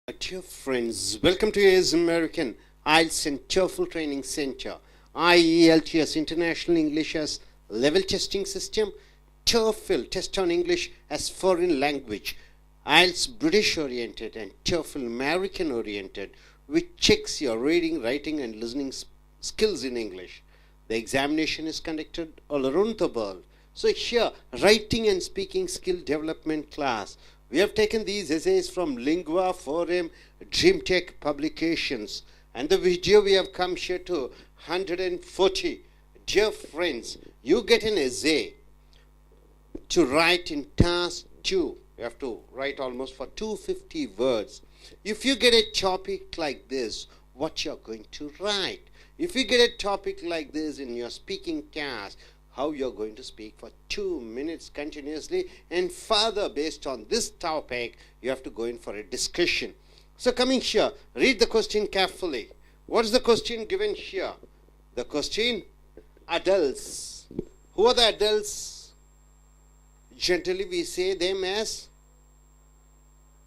Dear friends, welcome to AS American IELTS and TOEFL Training Center. IELTS International English as Level Testing System, TOEFL Test on English as Foreign Language, IELTS British Oriented and TOEFL American Oriented, which checks your reading, writing and listening skills in English. The examination is conducted all around the world. So here, writing and speaking skill development class. We have taken these essays from Lingua, Forum, DreamTech publications. And the video we have come here to 140. Dear friends, you get an essay to write in task 2. You have to write almost for 250 words. If you get a topic like this, what you're going to write? If you get a topic like this in your speaking task, how you're going to speak for 2 minutes continuously, and further based on this topic you have to go in for a discussion. So coming here, read the question carefully. What is the question given here? The question, adults. Who are the adults? Generally we say them as,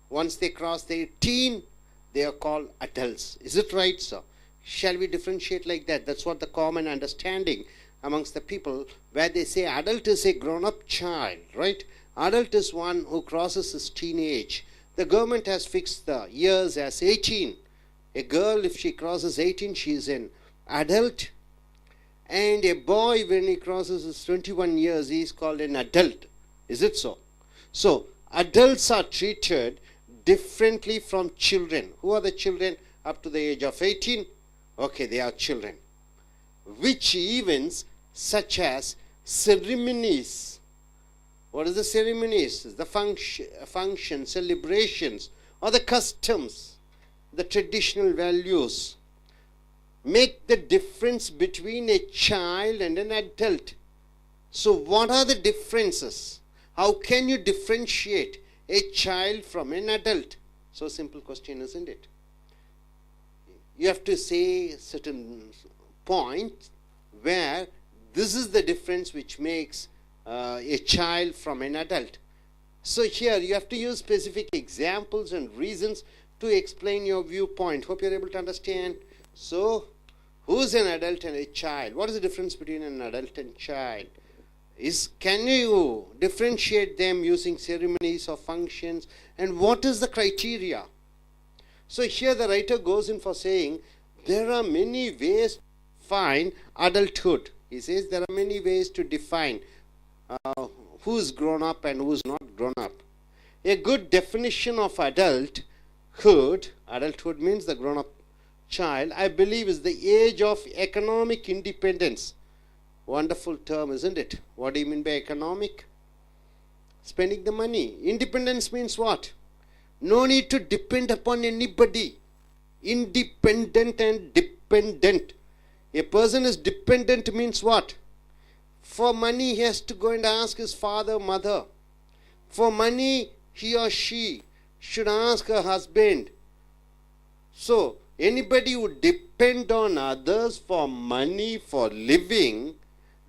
once they cross the 18, they are called adults. Is it right, sir? Shall we differentiate like that? That's what the common understanding amongst the people, where they say adult is a grown-up child, right? Adult is one who crosses his teenage. The government has fixed the years as 18. A girl, if she crosses 18, she is an adult. And a boy, when he crosses his 21 years, he is called an adult. Is it so? So, adults are treated differently from children. Who are the children up to the age of 18? Okay, they are children. Which events such as ceremonies, what is the ceremonies? The function, celebrations, or the customs, the traditional values, make the difference between a child and an adult. So what are the differences? How can you differentiate a child from an adult? So simple question, isn't it? You have to say certain point where this is the difference which makes a child from an adult. So here you have to use specific examples and reasons to explain your viewpoint. Hope you're able to understand. So who's an adult and a child? What is the difference between an adult and child? Can you differentiate them using ceremonies or functions? And what is the criteria? So here the writer goes in for saying there are many ways to define adulthood. He says there are many ways to define who's grown up and who's not grown up. A good definition of adulthood means the grown up child, I believe, is the age of economic independence. Wonderful term, isn't it? What do you mean by economic? Spending the money. Independence means what? No need to depend upon anybody. Independent and dependent. A person is dependent means what? For money he has to go and ask his father, mother. For money he or she should ask her husband. So anybody who depend on others for money, for living,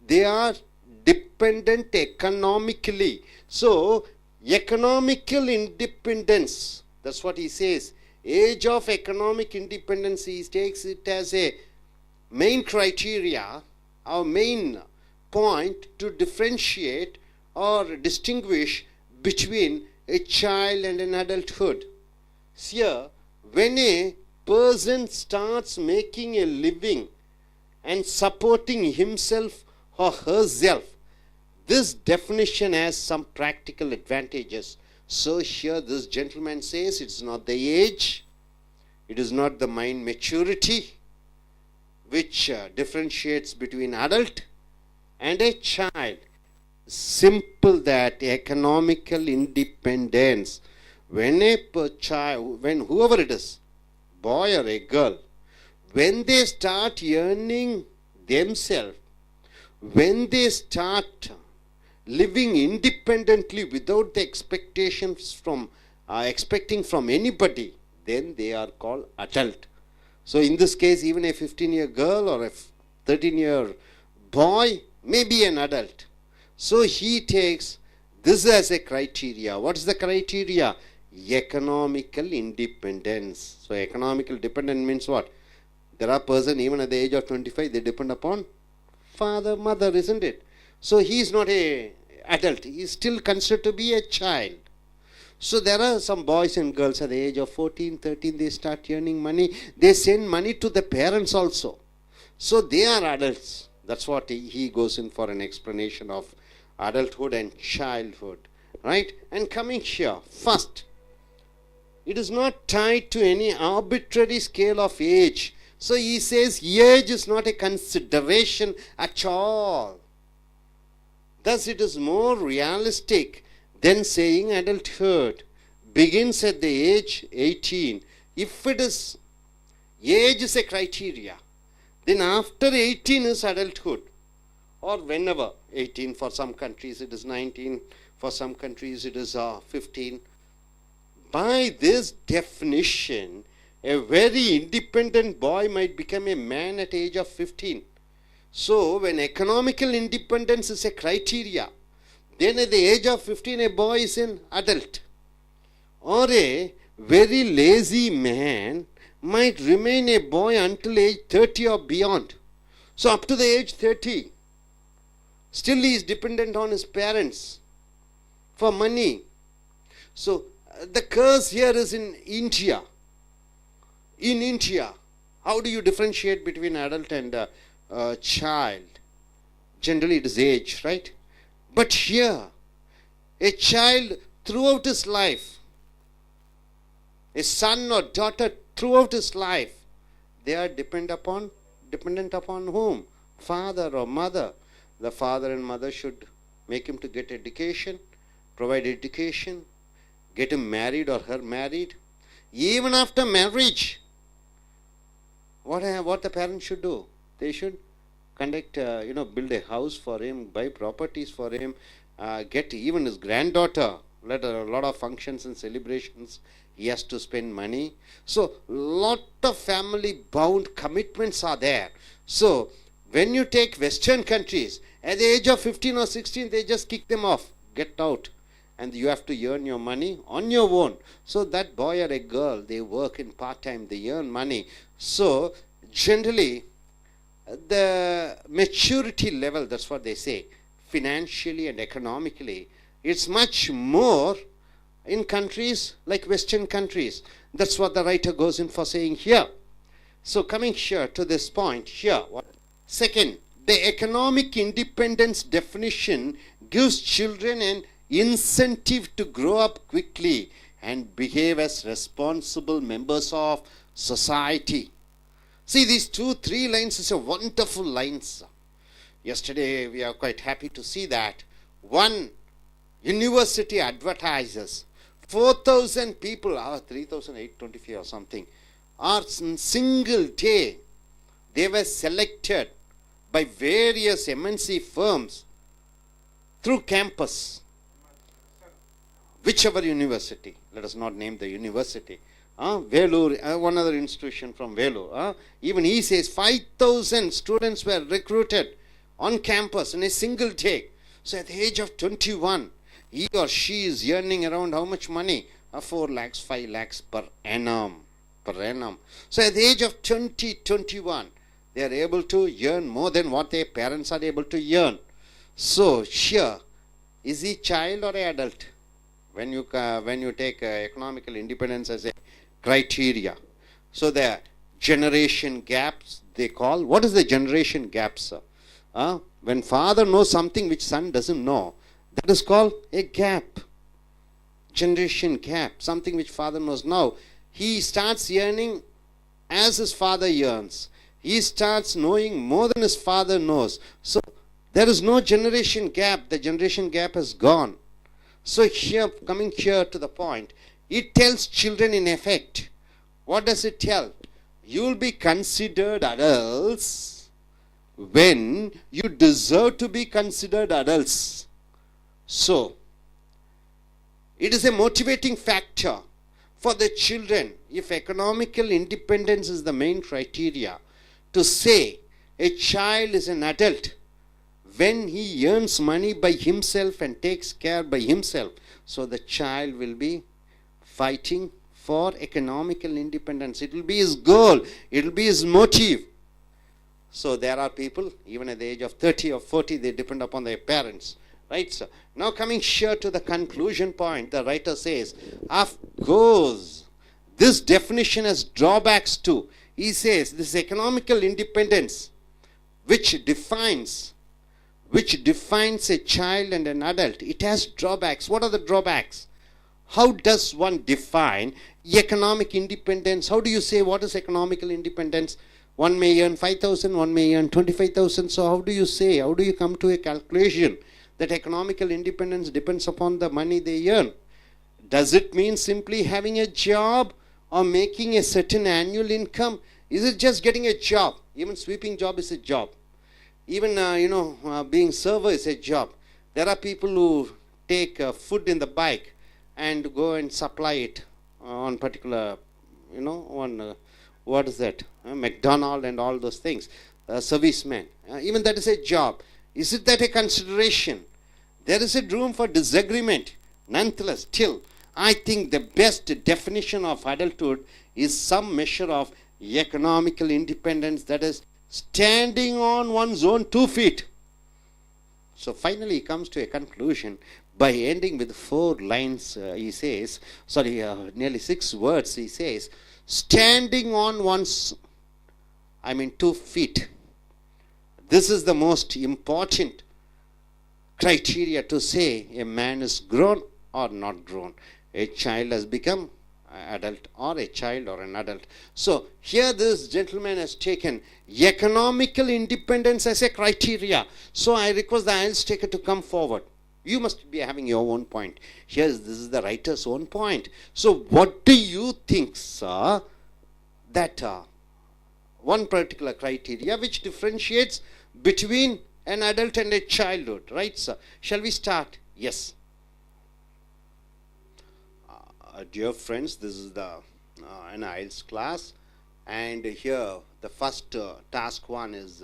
they are dependent economically. So economical independence, that's what he says. Age of economic independence, he takes it as a main criteria, our main point to differentiate or distinguish between a child and an adulthood. Here, when a person starts making a living and supporting himself or herself, this definition has some practical advantages. So here this gentleman says it's not the age, it is not the mind maturity which differentiates between adult and a child. Simple that economical independence. When a child, when whoever it is, boy or a girl, when they start earning themselves, when they start living independently without the expectations from expecting from anybody, then they are called adult. So in this case, even a 15-year girl or a 13-year boy may be an adult. So he takes this as a criteria. What is the criteria? economical independence. So economical dependence means what? There are persons even at the age of 25, they depend upon father, mother, isn't it? So he is not a adult, he is still considered to be a child. So there are some boys and girls at the age of 14, 13, they start earning money. They send money to the parents also. So they are adults. That's what he goes in for an explanation of adulthood and childhood. Right? And coming here, first, it is not tied to any arbitrary scale of age. So he says age is not a consideration at all. Thus it is more realistic than saying adulthood begins at the age 18. If it is, age is a criteria, then after 18 is adulthood, or whenever. 18 for some countries it is 19, for some countries it is 15. By this definition, a very independent boy might become a man at the age of 15. So when economical independence is a criteria, then at the age of 15 a boy is an adult. Or a very lazy man might remain a boy until age 30 or beyond. So up to the age 30, still he is dependent on his parents for money. So the curse here is in India. In India, how do you differentiate between adult and child? Generally it is age, right? But here, a child throughout his life, a son or daughter throughout his life, they are dependent upon whom? Father or mother. The father and mother should make him to get education, provide education, get him married or her married. Even after marriage, what the parents should do? They should conduct, build a house for him, buy properties for him, get even his granddaughter, let a lot of functions and celebrations, he has to spend money. So, lot of family bound commitments are there. So, when you take Western countries, at the age of 15 or 16, they just kick them off, get out. And you have to earn your money on your own. So, that boy or a girl, they work in part-time, they earn money. So, generally, the maturity level, that's what they say, financially and economically, it's much more in countries like Western countries. That's what the writer goes in for saying here. So coming here to this point here. Second, the economic independence definition gives children an incentive to grow up quickly and behave as responsible members of society. See, these 2-3 lines is a wonderful lines. Yesterday we are quite happy to see that one university advertises 4,000 people, 3,825 or something, are in single day. They were selected by various MNC firms through campus. Whichever university, let us not name the university. Vellore, one other institution from Vellore. Even he says 5,000 students were recruited on campus in a single day. So at the age of 21, he or she is earning around how much money? 4 lakhs, 5 lakhs per annum. So at the age of 20, 21, they are able to earn more than what their parents are able to earn. So here, is he child or an adult? When you take economical independence as a criteria. So the generation gaps they call. What is the generation gap, sir? When father knows something which son doesn't know, that is called a gap. Generation gap, something which father knows now. He starts earning as his father earns. He starts knowing more than his father knows. So there is no generation gap. The generation gap has gone. So here, coming here to the point, it tells children in effect. What does it tell? You will be considered adults when you deserve to be considered adults. So, it is a motivating factor for the children, if economical independence is the main criteria, to say a child is an adult when he earns money by himself and takes care by himself. So the child will be fighting for economical independence. It will be his goal. It will be his motive. So there are people, even at the age of 30 or 40, they depend upon their parents. Right, sir? Now coming here to the conclusion point, the writer says, of course, this definition has drawbacks too. He says this economical independence, which defines a child and an adult, it has drawbacks. What are the drawbacks? How does one define economic independence? How do you say what is economical independence? One may earn 5,000, one may earn 25,000. So how do you say, how do you come to a calculation that economical independence depends upon the money they earn? Does it mean simply having a job or making a certain annual income? Is it just getting a job? Even sweeping job is a job. Even, being server is a job. There are people who take food in the bike and go and supply it on particular, what is that? McDonald and all those things. Servicemen. Even that is a job. Is it that a consideration? There is a room for disagreement. Nonetheless, still, I think the best definition of adulthood is some measure of economical independence, that is, standing on one's own 2 feet. So finally he comes to a conclusion by ending with 4 lines. He says, nearly 6 words. He says, standing on one's, 2 feet. This is the most important criteria to say a man is grown or not grown. A child has become adult, or a child or an adult. So here this gentleman has taken economical independence as a criteria. So I request the IELTS taker to come forward. You must be having your own point. This is the writer's own point. So what do you think, sir, that one particular criteria which differentiates between an adult and a childhood, right, sir? Shall we start? Yes. Dear friends, this is an IELTS class, and here the first task 1 is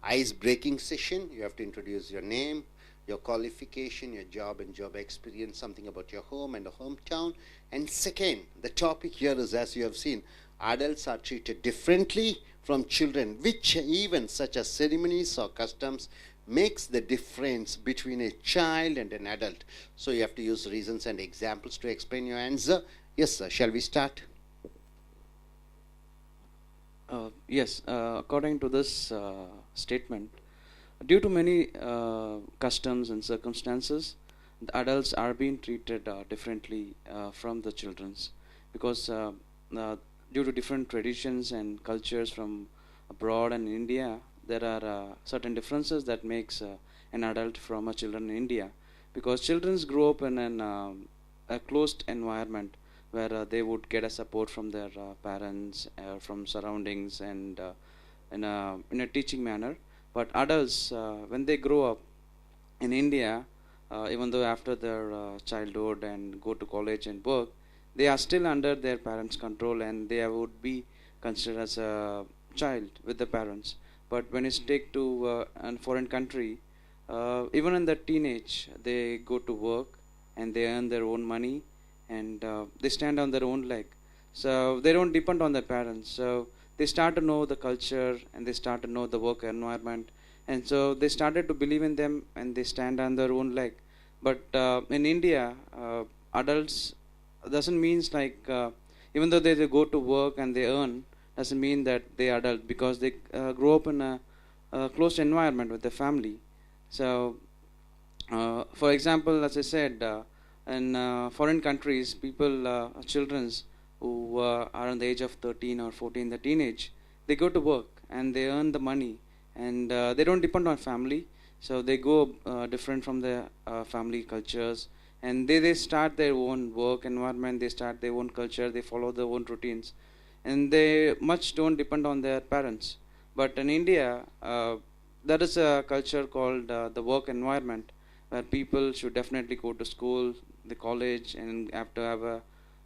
ice breaking session. You have to introduce your name, your qualification, your job and job experience, something about your home and a hometown. And second, the topic here is, as you have seen, adults are treated differently from children, which events such as ceremonies or customs makes the difference between a child and an adult. So you have to use reasons and examples to explain your answer. Yes, sir. Shall we start? Yes. According to this statement, due to many customs and circumstances, the adults are being treated differently from the children's, because due to different traditions and cultures from abroad and India, there are certain differences that makes an adult from a children in India, because children grow up in a closed environment where they would get a support from their parents, from surroundings, and in a teaching manner. But adults, when they grow up in India, even though after their childhood and go to college and work, they are still under their parents' control, and they would be considered as a child with the parents. But when it's take to a foreign country, even in the teenage, they go to work and they earn their own money, and they stand on their own leg. So they don't depend on their parents. So they start to know the culture, and they start to know the work environment, and so they started to believe in them, and they stand on their own leg. But in India, adults doesn't means like even though they go to work and they earn, doesn't mean that they are adult, because they grow up in a closed environment with their family. So for example, as I said, in foreign countries, people, children who are on the age of 13 or 14, the teenage, they go to work and they earn the money, and they don't depend on family. So they go different from their family cultures, and they start their own work environment, they start their own culture, they follow their own routines, and they much don't depend on their parents. But in India, there is a culture called the work environment, where people should definitely go to school, the college, and have to have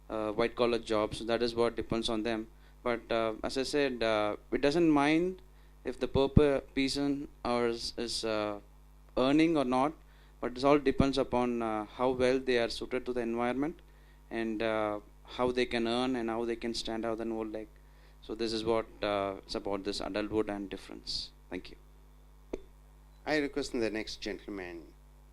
a white collar job. So that is what depends on them. But as I said, it doesn't mind if the person is earning or not, but it all depends upon how well they are suited to the environment, and how they can earn and how they can stand out and whole leg. So this is what it's about this adulthood and difference. Thank you. I request the next gentleman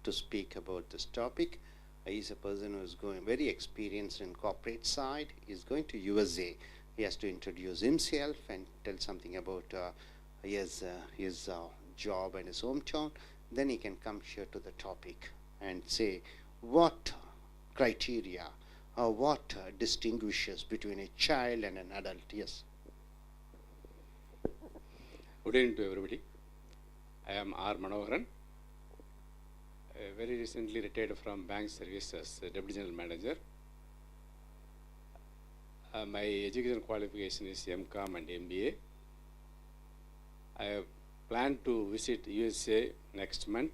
to speak about this topic. He's a person who is going very experienced in corporate side. He's going to USA. He has to introduce himself and tell something about his job and his hometown. Then he can come here to the topic and say what criteria or what distinguishes between a child and an adult. Yes. Good evening to everybody. I am R. Manoharan, very recently retired from bank services, Deputy General Manager. My education qualification is MCOM and MBA. I have planned to visit USA next month.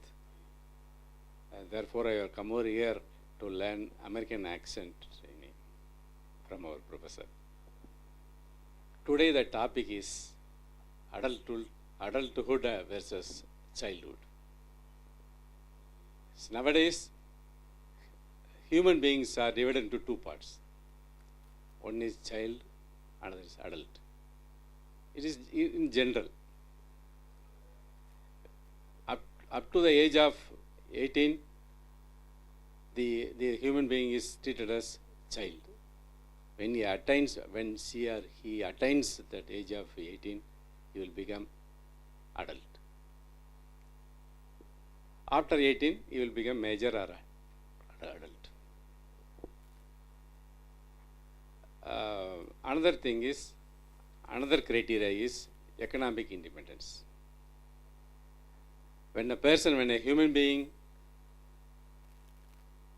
Therefore, I have come over here to learn American accent training from our professor. Today, the topic is adulthood versus childhood. So nowadays, human beings are divided into two parts. One is child, another is adult. It is in general. Up to the age of 18, the human being is treated as child. When she or he attains that age of 18, he will become adult. After 18, he will become major or adult. Another criteria is economic independence. When a human being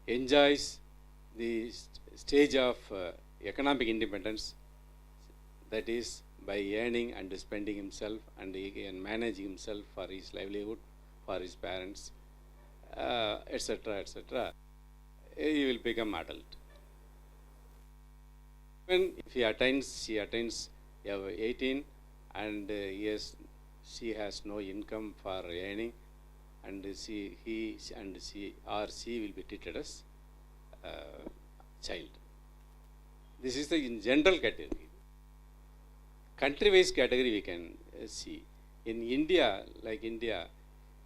enjoys the stage of economic independence, that is by earning and spending himself and managing himself for his livelihood, for his parents, etc., etc., he will become adult. When if she attains 18 and she has no income for earning, and she will be treated as child. This is the in general category. Country-wise category we can see. In India,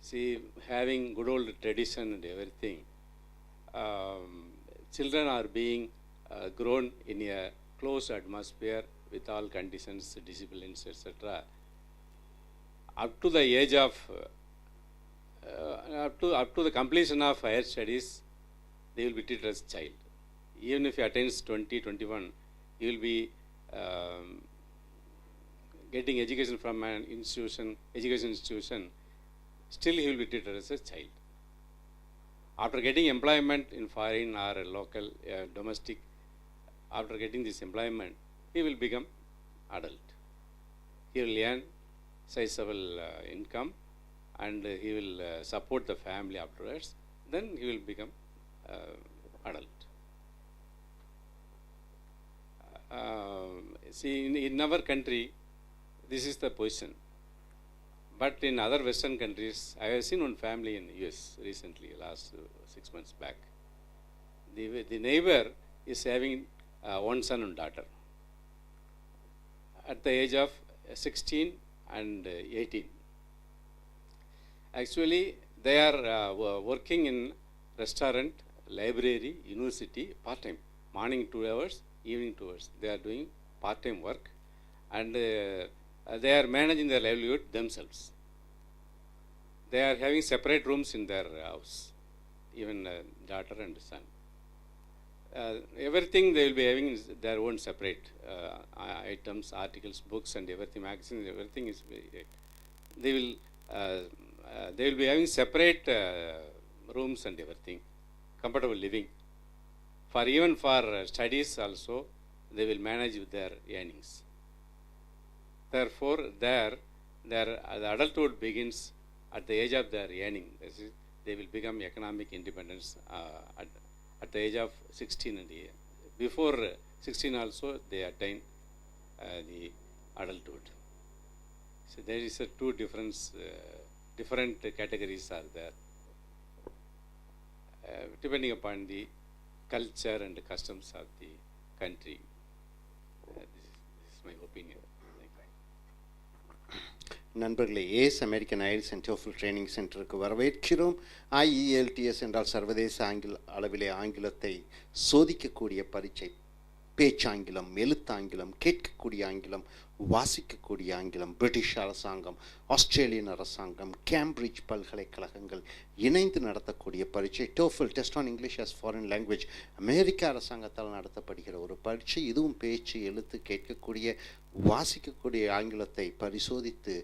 see, having good old tradition and everything, children are being grown in a close atmosphere with all conditions, disciplines, etc. Up to the age of up to the completion of higher studies, they will be treated as child. Even if he attains 20, 21, he will be getting education from an education institution, still he will be treated as a child. After getting employment in foreign or local, domestic, after getting this employment, he will become adult. He will earn sizable income and he will support the family afterwards. Then he will become adult. See, in our country, this is the position. But in other Western countries, I have seen one family in US recently, last 6 months back. The neighbor is having one son and daughter. At the age of 16 and 18. Actually, they are working in restaurant, library, university, part-time. Morning 2 hours, evening 2 hours. They are doing part-time work and they are managing their livelihood themselves. They are having separate rooms in their house, even daughter and son. Everything they will be having is their own separate items, articles, books, and everything, magazines. Everything is they will be having separate rooms and everything, comfortable living. Even for studies also, they will manage with their earnings. Therefore, the adulthood begins at the age of their earning. They will become economic independence at the age of 16 and before 16 also they attain the adulthood. So there is two different categories are there, depending upon the culture and the customs of the country. This is my opinion. நண்பர்களே, Ace American IELTS and TOEFL training சென்டருக்கு வரவேற்கிறோம். IELTS என்றால் சர்வதேச அளவிலே ஆங்கிலத்தை சோதிக்கக்கூடிய பரீட்சை. பேச்சாங்கிலம், எழுத்தாங்கிலம், கேட்கக்கூடிய ஆங்கிலம், வாசிக்கக்கூடிய ஆங்கிலம். பிரிட்டிஷ் அரசாங்கம், ஆஸ்திரேலியன் அரசாங்கம், கேம்பிரிட்ஜ் பல்கலைக்கழகங்கள் இணைந்து நடத்தக்கூடிய பரீட்சை TOEFL, test on English as foreign language. அமெரிக்க அரசாங்கத்தால் நடத்தப்படுகிற ஒரு பரீட்சை. இதுவும் பேச்சு, எழுத்து, கேட்கக்கூடிய, வாசிக்கக்கூடிய ஆங்கிலத்தை பரிசோதித்து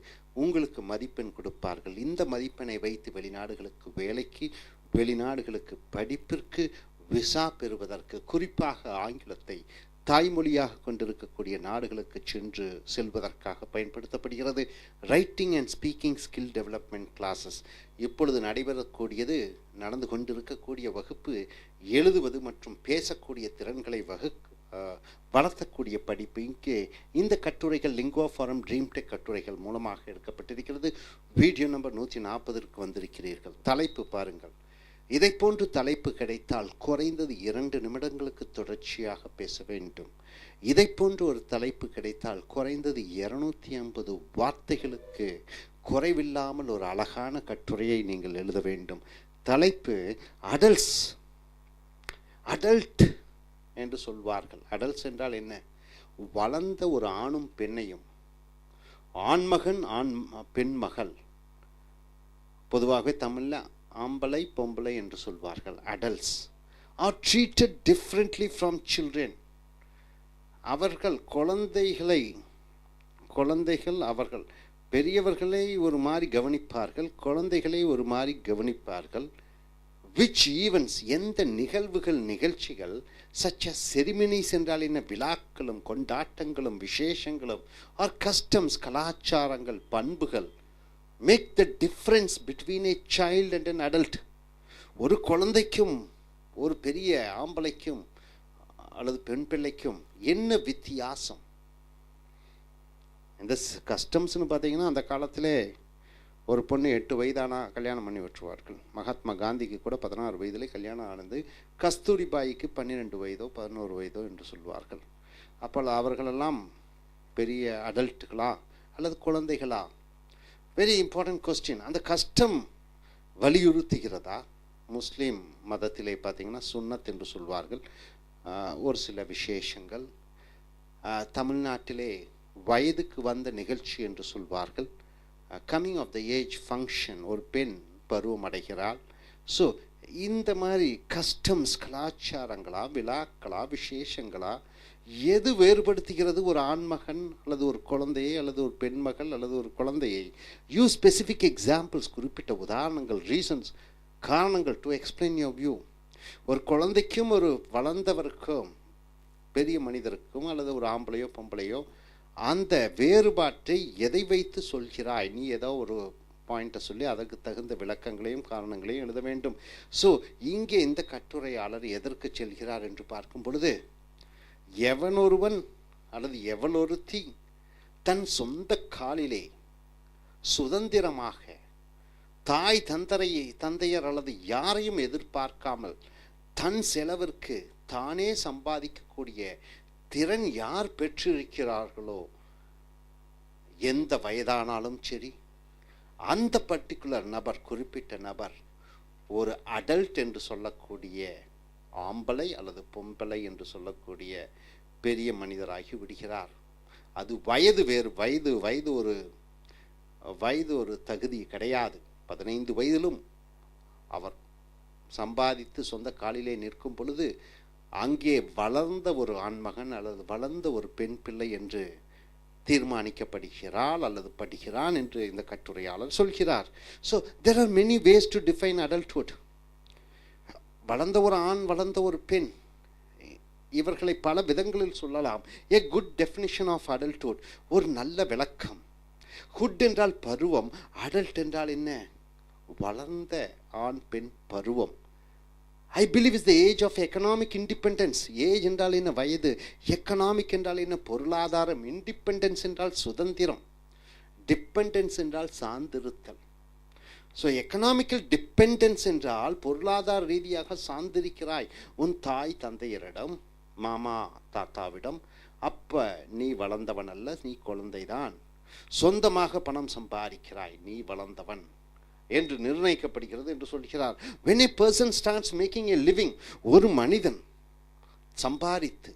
உங்களுக்கு மதிப்பெண் கொடுப்பார்கள். இந்த மதிப்பெண்ணை வைத்து வெளிநாடுகளுக்கு வேலைக்கு, வெளிநாடுகளுக்கு படிப்பிற்கு, விசா பெறுவதற்கு, குறிப்பாக ஆங்கிலத்தை தாய்மொழியாக கொண்டிருக்கக்கூடிய நாடுகளுக்கு செல்வதற்காக பயன்படுத்தப்படுகிறது. Writing and speaking skill development classes. இப்பொழுது நடந்து கொண்டிருக்கக்கூடிய வகுப்பு எழுதுவது மற்றும் பேசக்கூடிய திறன்களை வளர்த்தக்கூடிய படிப்பு. இங்கே இந்த கட்டுரைகள் லிங்குவா ஃபாரம் ட்ரீம்டெக் கட்டுரைகள் மூலமாக எடுக்கப்பட்டிருக்கிறது. வீடியோ நம்பர் 140ற்கு வந்திருக்கிறீர்கள். தலைப்பு பாருங்கள். இதை போன்று தலைப்பு கிடைத்தால் குறைந்தது 2 நிமிடங்களுக்கு தொடர்ச்சியாக பேச வேண்டும். இதை போன்று ஒரு தலைப்பு கிடைத்தால் குறைந்தது 250 வார்த்தைகளுக்கு குறைவில்லாமல் ஒரு அழகான கட்டுரையை நீங்கள் எழுத வேண்டும். தலைப்பு அடல்ட் என்று சொல்வார்கள். அடல்ட்ஸ் என்றால் என்ன? வளர்ந்த ஒரு ஆணும் பெண்ணையும், ஆண்மகன் பெண்மகள், பொதுவாகவே தமிழில் ஆம்பளை பொம்பளை என்று சொல்வார்கள். Adults R treated differently from children. அவர்கள் குழந்தைகள் அவர்கள் பெரியவர்களை ஒரு மாதிரி கவனிப்பார்கள், குழந்தைகளை ஒரு மாதிரி கவனிப்பார்கள். விச் ஈவென்ட்ஸ், எந்த நிகழ்ச்சிகள், சச் அஸ் செரிமனிஸ் என்றால் என்ன, விழாக்களும் கொண்டாட்டங்களும் விசேஷங்களும், ஆர் கஸ்டம்ஸ், கலாச்சாரங்கள், பண்புகள், make the difference between a child and an adult. ஒரு குழந்தைக்கும் ஒரு பெரிய ஆம்பளைக்கும் அல்லது பெண் பிள்ளைக்கும் என்ன வித்தியாசம்? இந்த கஸ்டம்ஸ்னு பார்த்தீங்கன்னா, அந்த காலத்திலே ஒரு பொண்ணு 8 வயதானா கல்யாணம் பண்ணி விட்டுருவார்கள். மகாத்மா காந்திக்கு கூட 16 வயதிலே கல்யாணம் ஆனது. கஸ்தூரிபாய்க்கு 12 வயதோ 11 வயதோ என்று சொல்வார்கள். அப்போ அவர்களெல்லாம் பெரிய அடல்ட்டுகளா அல்லது குழந்தைகளா? Very important question. அந்த கஸ்டம் வலியுறுத்துகிறதா? முஸ்லீம் மதத்திலே பார்த்தீங்கன்னா சுன்னத் என்று சொல்வார்கள். ஒரு சில விசேஷங்கள். தமிழ்நாட்டிலே வயதுக்கு வந்த நிகழ்ச்சி என்று சொல்வார்கள். Coming of the age function, ஒரு பெண் பருவம் அடைகிறாள். ஸோ இந்த மாதிரி கஸ்டம்ஸ், கலாச்சாரங்களா, விழாக்களா, விசேஷங்களா, எது வேறுபடுத்துகிறது ஒரு ஆண்மகன் அல்லது ஒரு குழந்தையை அல்லது ஒரு பெண்மகள் அல்லது ஒரு குழந்தையை? யூஸ் ஸ்பெசிஃபிக் எக்ஸாம்பிள்ஸ், குறிப்பிட்ட உதாரணங்கள், ரீசன்ஸ், காரணங்கள் டு எக்ஸ்பிளைன் யுவர் வியூ. ஒரு குழந்தைக்கும் ஒரு வளர்ந்தவருக்கும் பெரிய மனிதருக்கும் அல்லது ஒரு ஆம்பளையோ பொம்பளையோ அந்த வேறுபாட்டை எதை வைத்து சொல்கிறாய்? நீ ஏதோ ஒரு பாயிண்ட்டை சொல்லி அதற்கு தகுந்த விளக்கங்களையும் காரணங்களையும் எழுத வேண்டும். ஸோ இங்கே இந்த கட்டுரையாளர் எதற்கு செல்கிறார் என்று பார்க்கும் பொழுது, எவனொருவன் அல்லது எவளொருத்தி தன் சொந்த காலிலே சுதந்திரமாக தாய் தந்தையர் அல்லது யாரையும் எதிர்பார்க்காமல் தன் செலவிற்கு தானே சம்பாதிக்கக்கூடிய திறன் யார் பெற்றிருக்கிறார்களோ, எந்த வயதானாலும் சரி, அந்த பர்டிகுலர் நபர், குறிப்பிட்ட நபர் ஒரு அடல்ட் என்று சொல்லக்கூடிய ஆம்பளை அல்லது பொம்பளை என்று சொல்லக்கூடிய பெரிய மனிதராகி விடுகிறார். அது வயது வேறு, வயது ஒரு தகுதி கிடையாது. 15 வயதிலும் அவர் சம்பாதித்து சொந்த காலிலே நிற்கும் பொழுது அங்கே வளர்ந்த ஒரு ஆண்மகன் அல்லது வளர்ந்த ஒரு பெண் பிள்ளை என்று தீர்மானிக்கப்படுகிறாள் அல்லது படுகிறான் என்று இந்த கட்டுரையாளர் சொல்கிறார். So there are many ways to define adulthood. வளர்ந்த ஒரு ஆண், வளர்ந்த ஒரு பெண், இவர்களை பல விதங்களில் சொல்லலாம். a good definition of adulthood, ஒரு நல்ல விளக்கம். ஹுட் என்றால் பருவம், அடல்ட் என்றால் என்ன? வளர்ந்த ஆண் பெண் பருவம். I believe is the age of economic independence. Age என்றால் என்ன? வயது. எக்கனாமிக் என்றால் என்ன? பொருளாதாரம். இண்டிபெண்டன்ஸ் என்றால் சுதந்திரம். டிபெண்டன்ஸ் என்றால் சார்ந்திருத்தல். ஸோ எக்கனாமிக்கல் டிபெண்டன்ஸ் என்றால் பொருளாதார ரீதியாக சார்ந்திருக்கிறாய். உன் தாய் தந்தையரிடம், மாமா தாத்தாவிடம், அப்ப நீ வளர்ந்தவன் அல்ல, நீ குழந்தைதான், சொந்தமாக பணம் சம்பாதிக்கிறாய், நீ வளர்ந்தவன் என்று நிர்ணயிக்கப்படுகிறது என்று சொல்கிறார். when a person starts making a living, ஒரு மனிதன் சம்பாதித்து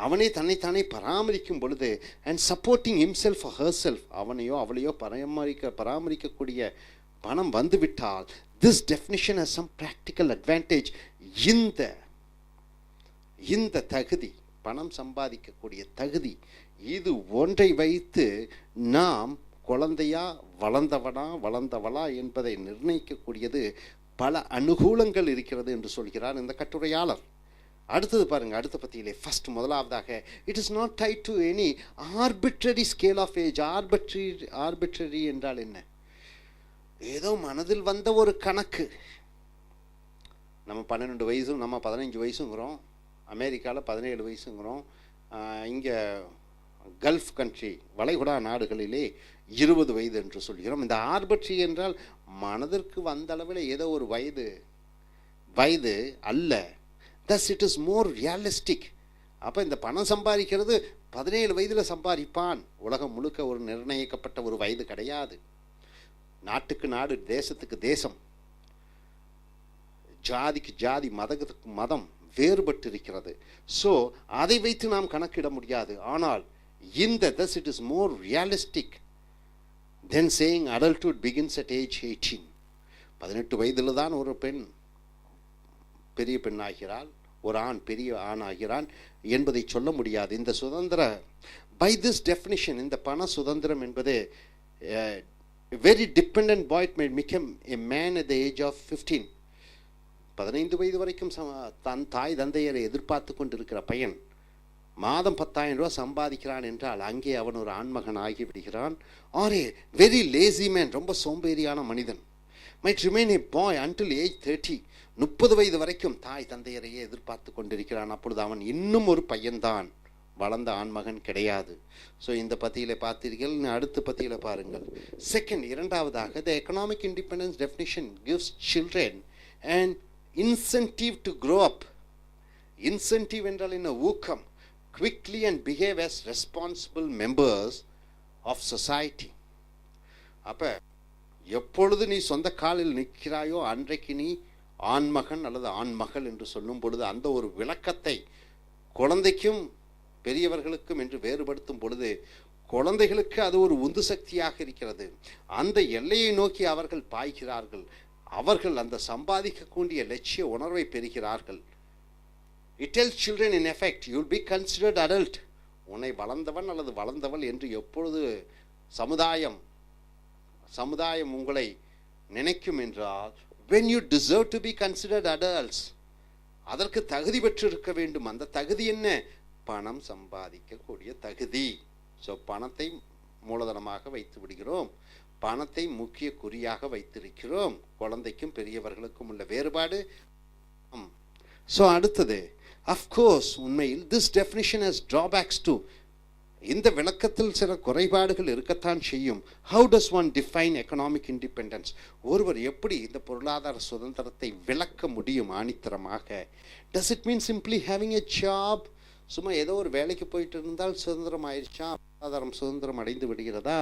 அவனே தன்னைத்தானே பராமரிக்கும் பொழுது, and supporting himself or herself, அவனையோ அவளையோ பராமரிக்கக்கூடிய பணம் வந்துவிட்டால், this definition has some practical advantage. இந்த தகுதி, பணம் சம்பாதிக்கக்கூடிய தகுதி, இது ஒன்றை வைத்து நாம் குழந்தையா வளர்ந்தவளா என்பதை நிர்ணயிக்கக்கூடியது பல அனுகூலங்கள் இருக்கிறது என்று சொல்கிறார் இந்த கட்டுரையாளர். அடுத்தது பாருங்க, அடுத்த பத்தியிலே ஃபர்ஸ்ட் முதலாவதாக, it is not tied to any arbitrary scale of age. Arbitrary என்றால் என்ன? ஏதோ மனதில் வந்த ஒரு கணக்கு. நம்ம 12 வயசும் நம்ம 15 வயசுங்கிறோம், அமெரிக்காவில் 17 வயசுங்கிறோம், இங்கே கல்ஃப் கண்ட்ரி வளைகுடா நாடுகளிலே 20 வயது என்று சொல்கிறோம். இந்த ஆர்பிட்ரரி என்றால் மனதிற்கு வந்த அளவில் ஏதோ ஒரு வயது அல்ல. thus it is more realistic. அப்போ இந்த பணம் சம்பாதிக்கிறது 17 வயதில் சம்பாதிப்பான், உலகம் முழுக்க ஒரு நிர்ணயிக்கப்பட்ட ஒரு வயது கிடையாது. நாட்டுக்கு நாடு, தேசத்துக்கு தேசம், ஜாதிக்கு ஜாதி, மதத்துக்கு மதம் வேறுபட்டு இருக்கிறது. ஸோ அதை வைத்து நாம் கணக்கிட முடியாது. ஆனால் இந்த thus it is more realistic than saying adulthood begins at age 18. 18 வயதில் தான் ஒரு பெண் பெரிய பெண்ணாகிறாள், ஒரு ஆண் பெரிய ஆணாகிறான் என்பதை சொல்ல முடியாது. இந்த சுதந்திர, பை திஸ் டெஃபினிஷன், இந்த பண சுதந்திரம் என்பது very dependent bye may become a man at the age of 15. 15 வயது வரைக்கும் தன் தாய் தந்தையரை எதிர்பார்த்து கொண்டிருக்கிற பையன் மாதம் 10,000 ரூபா சம்பாதிக்கிறான் என்றால் அங்கே அவன் ஒரு ஆண்மகன் ஆகிவிடுகிறான். R A very lazy man, ரொம்ப சோம்பேறியான மனிதன், might remain a boy until age 30. 30 வயது வரைக்கும் தாய் தந்தையரையே எதிர்பார்த்து கொண்டிருக்கிறான். அப்பொழுது அவன் இன்னும் ஒரு பையன்தான், வளர்ந்த ஆண்மகன் கிடையாது. ஸோ இந்த பத்தியில் பார்த்தீர்கள். அடுத்த பத்தியில் பாருங்கள். செகண்ட், இரண்டாவதாக, the economic independence definition gives children an incentive to grow up. Incentive என்றால் என்ன? ஊக்கம். Quickly and behave as responsible members of society. அப்போ எப்பொழுது நீ சொந்த காலில் நிற்கிறாயோ அன்றைக்கு நீ ஆண்மகன் அல்லது ஆண்மகள் என்று சொல்லும் பொழுது, அந்த ஒரு விளக்கத்தை குழந்தைக்கும் பெரியவர்களுக்கும் என்று வேறுபடுத்தும் பொழுது, குழந்தைகளுக்கு அது ஒரு உந்து சக்தியாக இருக்கிறது. அந்த எல்லையை நோக்கி அவர்கள் பாய்கிறார்கள். அவர்கள் அந்த சம்பாதிக்கக்கூடிய லட்சிய உணர்வை பெறுகிறார்கள். It tells children in effect, you will be considered adult. உன்னை வளர்ந்தவன் அல்லது வளர்ந்தவள் என்று எப்பொழுது சமுதாயம் உங்களை நினைக்கும் என்றால், when you deserve to be considered adults, அதற்கு தகுதி பெற்றிருக்க வேண்டும். அந்த தகுதி என்ன? பணம் சம்பாதிக்கக்கூடிய தகுதி. ஸோ பணத்தை மூலதனமாக வைத்து விடுகிறோம், பணத்தை முக்கிய குறியாக வைத்திருக்கிறோம். குழந்தைக்கும் பெரியவர்களுக்கும் உள்ள வேறுபாடு. ஸோ அடுத்தது, அஃப்கோர்ஸ் உண்மையில் this definition has drawbacks too. இந்த விளக்கத்தில் சில குறைபாடுகள் இருக்கத்தான் செய்யும். How does one define economic independence? ஒருவர் எப்படி இந்த பொருளாதார சுதந்திரத்தை விளக்க முடியும் ஆணித்தரமாக? Does it mean simply having a job? சும்மா ஏதோ ஒரு வேலைக்கு போயிட்டு இருந்தால் சுதந்திரம் ஆயிடுச்சா, பொருளாதாரம் சுதந்திரம் அடைந்து விடுகிறதா?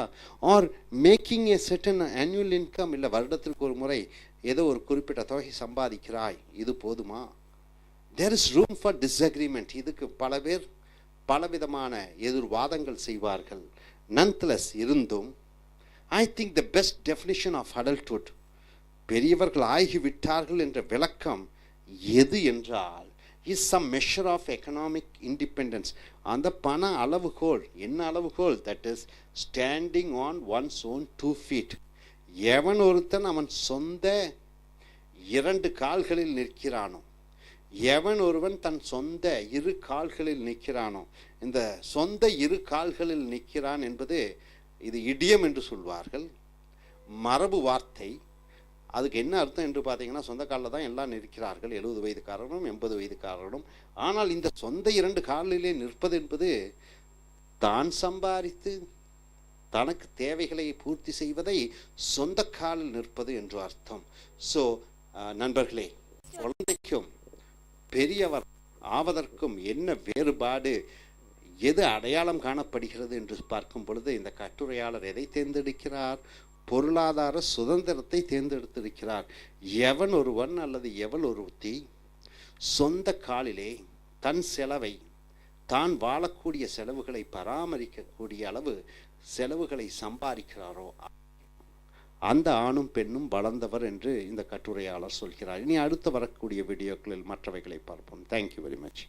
Or making a certain annual income, இல்லை வருடத்திற்கு ஒரு முறை ஏதோ ஒரு குறிப்பிட்ட தொகை சம்பாதிக்கிறாய், இது போதுமா? There is room for disagreement. இதுக்கு பல பேர் பலவிதமான எதிர்வாதங்கள் செய்வார்கள். nonetheless இருந்தும், I think the best definition of adulthood, பெரியவர்கள் ஆகிவிட்டார்கள் என்ற விளக்கம் எது என்றால், is some measure of economic independence. அந்த பண அளவுகோல் என்ன அளவுகோல்? that is standing on one's own 2 feet. எவன் ஒருத்தன் அவன் சொந்த 2 கால்களில் நிற்கிறானோ, எவன் ஒருவன் தன் சொந்த 2 கால்களில் நிற்கிறானோ, இந்த சொந்த 2 கால்களில் நிற்கிறான் என்பது இது இடியம் என்று சொல்வார்கள், மரபு வார்த்தை. அதுக்கு என்ன அர்த்தம் என்று பார்த்தீங்கன்னா, சொந்த காலில் தான் எல்லாம் நிற்கிறார்கள், 70 வயதுக்காரர்களும் 80 வயதுக்காரர்களும். ஆனால் இந்த சொந்த 2 காலிலே நிற்பது என்பது தான் சம்பாதித்து தனக்கு தேவைகளை பூர்த்தி செய்வதை சொந்த காலில் நிற்பது என்று அர்த்தம். ஸோ நண்பர்களே, குழந்தைக்கும் பெரியவர் ஆவதற்கும் என்ன வேறுபாடு, எது அடையாளம் காணப்படுகிறது என்று பார்க்கும் பொழுது இந்த கட்டுரையாளர் எதை தேர்ந்தெடுக்கிறார்? பொருளாதார சுதந்திரத்தை தேர்ந்தெடுத்திருக்கிறார். எவன் ஒருவன் அல்லது எவள் ஒருத்தி சொந்த காலிலே தன் செலவை, தான் வாழக்கூடிய செலவுகளை பராமரிக்கக்கூடிய அளவு செலவுகளை சம்பாதிக்கிறாரோ அந்த ஆணும் பெண்ணும் வளர்ந்தவர் என்று இந்த கட்டுரையாளர் சொல்கிறார். இனி அடுத்து வரக்கூடிய வீடியோக்களில் மற்றவைகளை பார்ப்போம். Thank you very much.